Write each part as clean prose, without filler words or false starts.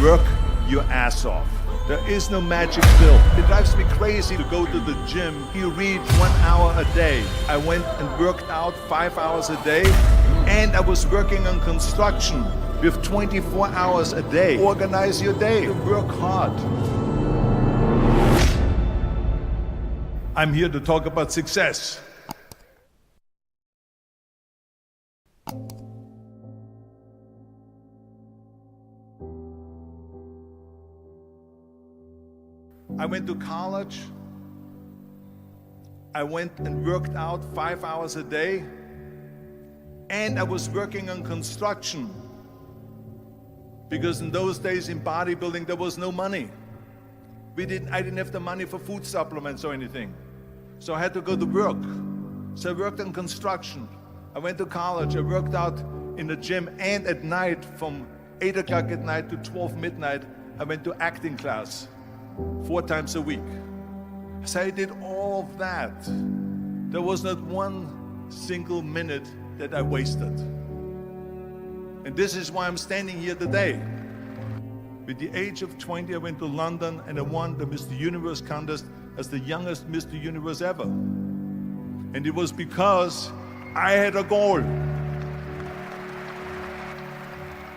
Work your ass off. There is no magic pill. It drives me crazy to go to the gym. You read 1 hour a day. I went and worked out 5 hours a day, and I was working on construction with 24 hours a day. Organize your day. Work hard. I'm here to talk about success. I went to college. I went and worked out 5 hours a day, and I was working on construction because in those days in bodybuilding there was no money. I didn't have the money for food supplements or anything, so I had to go to work. So I worked on construction. I went to college. I worked out in the gym, and at night from 8 o'clock at night to 12 midnight I went to acting class 4 times a week. So I did all of that. There was not one single minute that I wasted. And this is why I'm standing here today. With the age of 20, I went to London and I won the Mr. Universe contest as the youngest Mr. Universe ever. And it was because I had a goal.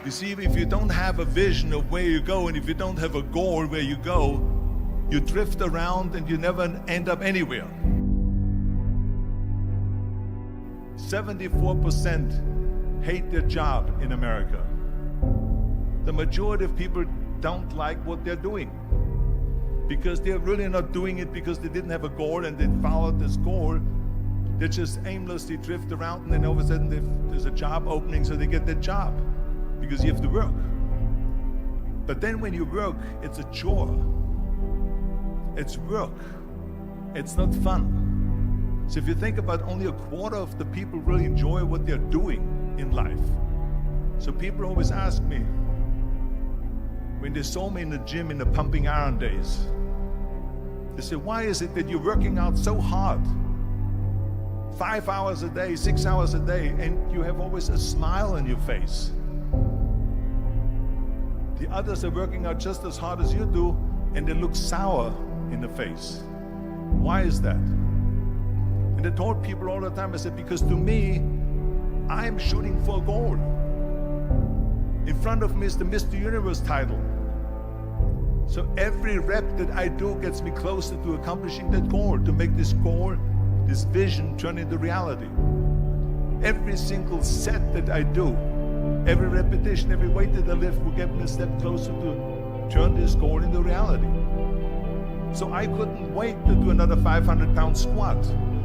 You see, if you don't have a vision of where you go, and if you don't have a goal where you go, you drift around and you never end up anywhere. 74% hate their job in America. The majority of people don't like what they're doing because they're really not doing it because they didn't have a goal and they followed this goal. They just aimlessly drift around, and then all of a sudden there's a job opening, so they get that job because you have to work. But then when you work, it's a chore. It's work. It's not fun. So if you think about, only a quarter of the people really enjoy what they're doing in life. So people always ask me, when they saw me in the gym in the pumping iron days, they say, why is it that you're working out so hard? 5 hours a day, 6 hours a day, and you have always a smile on your face. The others are working out just as hard as you do, and they look sour in the face. Why is that? And I told people all the time, I said, because to me, I'm shooting for a goal. In front of me is the Mr. Universe title. So every rep that I do gets me closer to accomplishing that goal, to make this goal, this vision, turn into reality. Every single set that I do, every repetition, every weight that I lift will get me a step closer to turn this goal into reality. So I couldn't wait to do another 500-pound squat.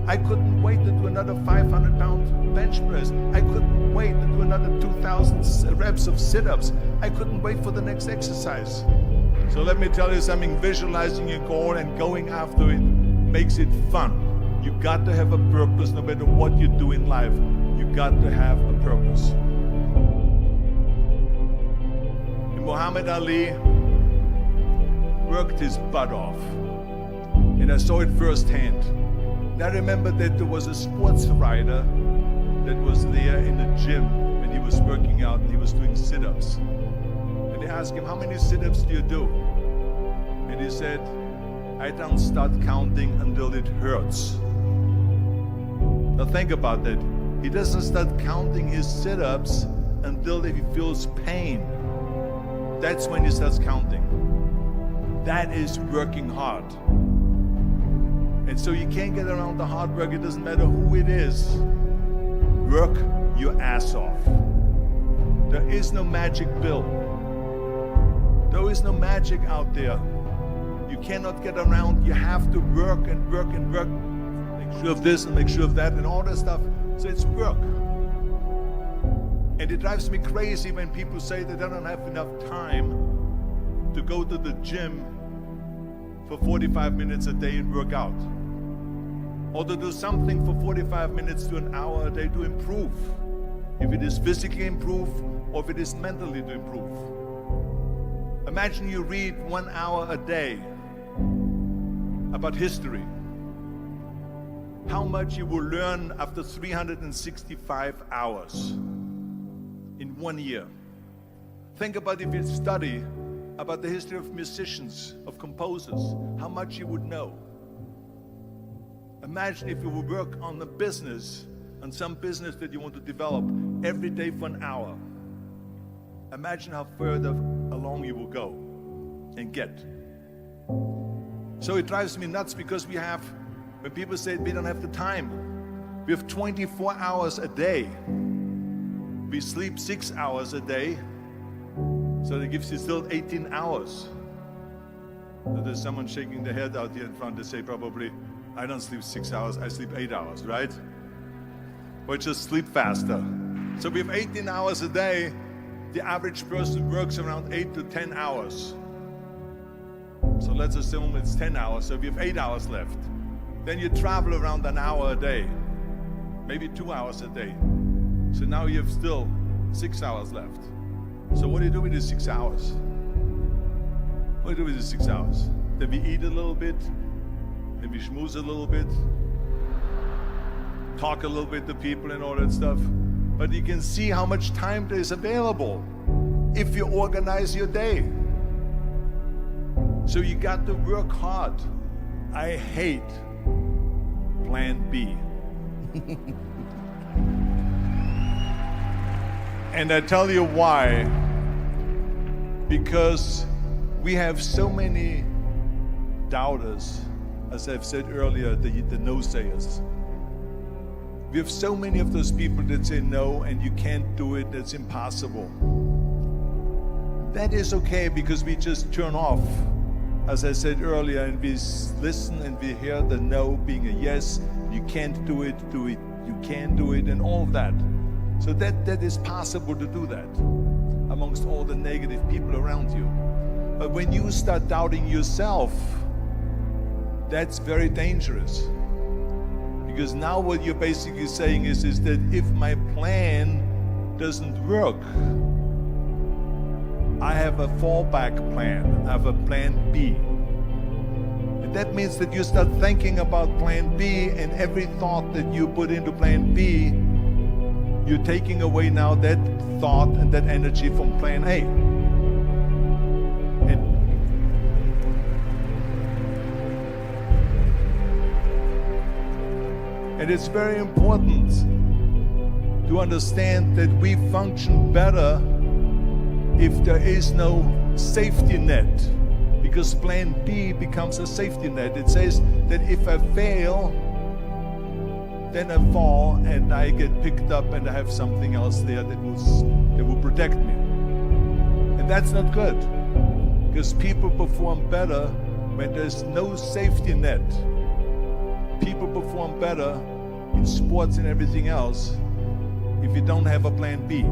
I couldn't wait to do another 500-pound bench press. I couldn't wait to do another 2,000 reps of sit-ups. I couldn't wait for the next exercise. So let me tell you something, visualizing your goal and going after it makes it fun. You got to have a purpose no matter what you do in life. You got to have a purpose. And Muhammad Ali worked his butt off, and I saw it firsthand. And I remember that there was a sports writer that was there in the gym when he was working out and he was doing sit-ups. And they asked him, how many sit-ups do you do? And he said, I don't start counting until it hurts. Now think about that. He doesn't start counting his sit-ups until he feels pain. That's when he starts counting. That is working hard. And so you can't get around the hard work. It doesn't matter who it is. Work your ass off. There is no magic pill. There is no magic out there. You cannot get around. You have to work and work and work. Make sure of this and make sure of that and all that stuff. So it's work. And it drives me crazy when people say that they don't have enough time to go to the gym for 45 minutes a day and work out. Or to do something for 45 minutes to an hour a day to improve. If it is physically improve or if it is mentally to improve. Imagine you read 1 hour a day about history. How much you will learn after 365 hours in 1 year. Think about if you study about the history of musicians, of composers, how much you would know. Imagine if you would work on the business, on some business that you want to develop every day for an hour. Imagine how further along you will go and get. So it drives me nuts because when people say we don't have the time, we have 24 hours a day. We sleep 6 hours a day, so that gives you still 18 hours. So there's someone shaking their head out here in front to say probably, I don't sleep 6 hours, I sleep 8 hours, right? Or just sleep faster. So we have 18 hours a day. The average person works around 8 to 10 hours. So let's assume it's 10 hours, so we have 8 hours left. Then you travel around an hour a day, maybe 2 hours a day. So now you have still 6 hours left. So what do you do with these 6 hours? What do you do with these 6 hours? Then we eat a little bit, then we schmooze a little bit, talk a little bit to people and all that stuff. But you can see how much time there is available if you organize your day. So you got to work hard. I hate plan B. And I tell you why. Because we have so many doubters, as I've said earlier, the no-sayers. We have so many of those people that say no, and you can't do it, that's impossible. That is okay, because we just turn off, as I said earlier, and we listen and we hear the no being a yes. You can't do it, you can do it, and all of that. So that is possible to do that amongst all the negative people around you. But when you start doubting yourself, that's very dangerous. Because now what you're basically saying is that if my plan doesn't work, I have a fallback plan, I have a plan B. And that means that you start thinking about plan B, and every thought that you put into plan B, you're taking away now that thought and that energy from plan A. And it's very important to understand that we function better if there is no safety net, because plan B becomes a safety net. It says that if I fail, then I fall and I get picked up and I have something else there that will protect me. And that's not good, because people perform better when there's no safety net. People perform better in sports and everything else if you don't have a plan B.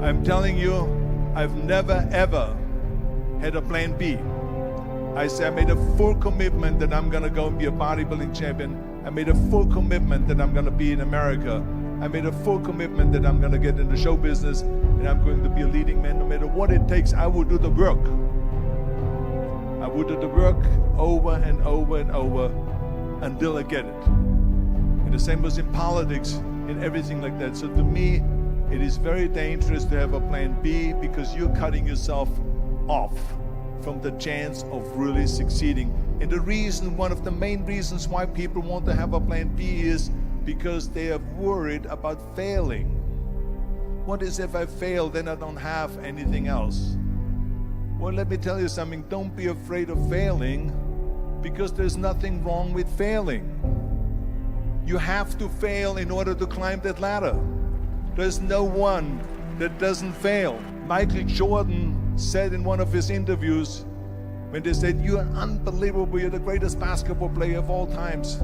I'm telling you, I've never ever had a plan B. I made a full commitment that I'm gonna go and be a bodybuilding champion. I made a full commitment that I'm gonna be in America. I made a full commitment that I'm gonna get in the show business and I'm going to be a leading man. No matter what it takes, I will do the work. I will do the work over and over and over until I get it. And the same was in politics, in everything like that. So to me, it is very dangerous to have a plan B, because you're cutting yourself off from the chance of really succeeding. And the reason, one of the main reasons why people want to have a plan B is because they are worried about failing. What is if I fail, then I don't have anything else? Well, let me tell you something. Don't be afraid of failing, because there's nothing wrong with failing. You have to fail in order to climb that ladder. There's no one that doesn't fail. Michael Jordan said in one of his interviews, when they said, "You're unbelievable, you're the greatest basketball player of all times."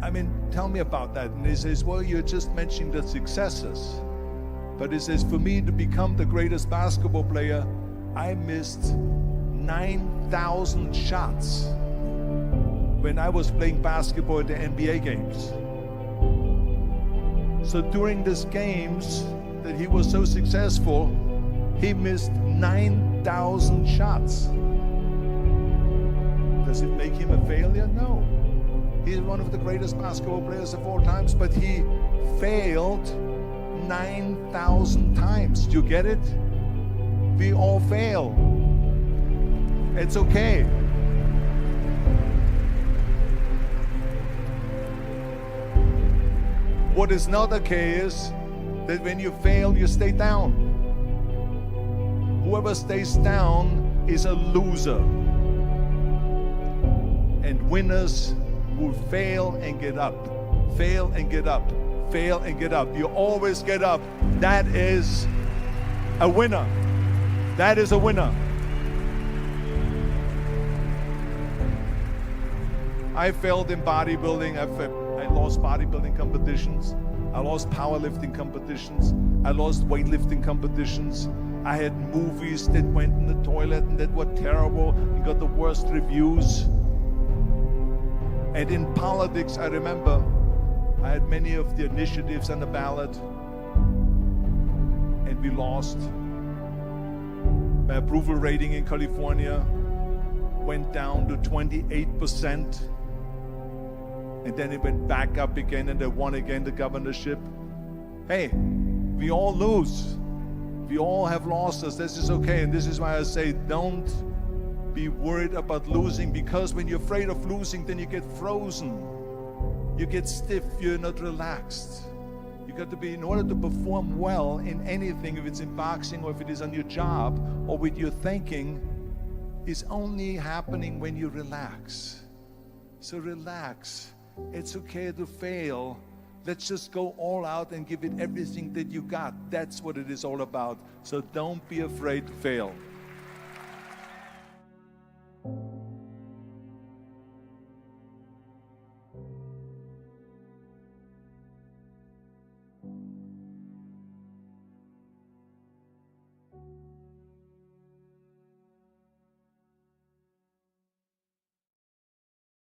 I mean, tell me about that. And he says, well, you're just mentioning the successes. But he says, for me to become the greatest basketball player, I missed 9,000 shots when I was playing basketball at the NBA games. So during these games that he was so successful, he missed 9,000 shots. Does it make him a failure? No. He's one of the greatest basketball players of all times, but he failed 9,000 times. Do you get it? We all fail. It's okay. What is not okay is that when you fail, you stay down. Whoever stays down is a loser. And winners will fail and get up. Fail and get up. Fail and get up. You always get up. That is a winner. That is a winner. I failed in bodybuilding. I lost bodybuilding competitions. I lost powerlifting competitions. I lost weightlifting competitions. I had movies that went in the toilet and that were terrible and got the worst reviews. And in politics, I remember I had many of the initiatives on the ballot, and we lost. My approval rating in California went down to 28%, and then it went back up again, and I won again the governorship. Hey, we all lose. We all have losses. This is okay, and this is why I say don't be worried about losing, because when you're afraid of losing, then you get frozen. You get stiff, you're not relaxed. You got to be, in order to perform well in anything, if it's in boxing or if it is on your job or with your thinking, is only happening when you relax. So relax. It's okay to fail. Let's just go all out and give it everything that you got. That's what it is all about. So don't be afraid to fail.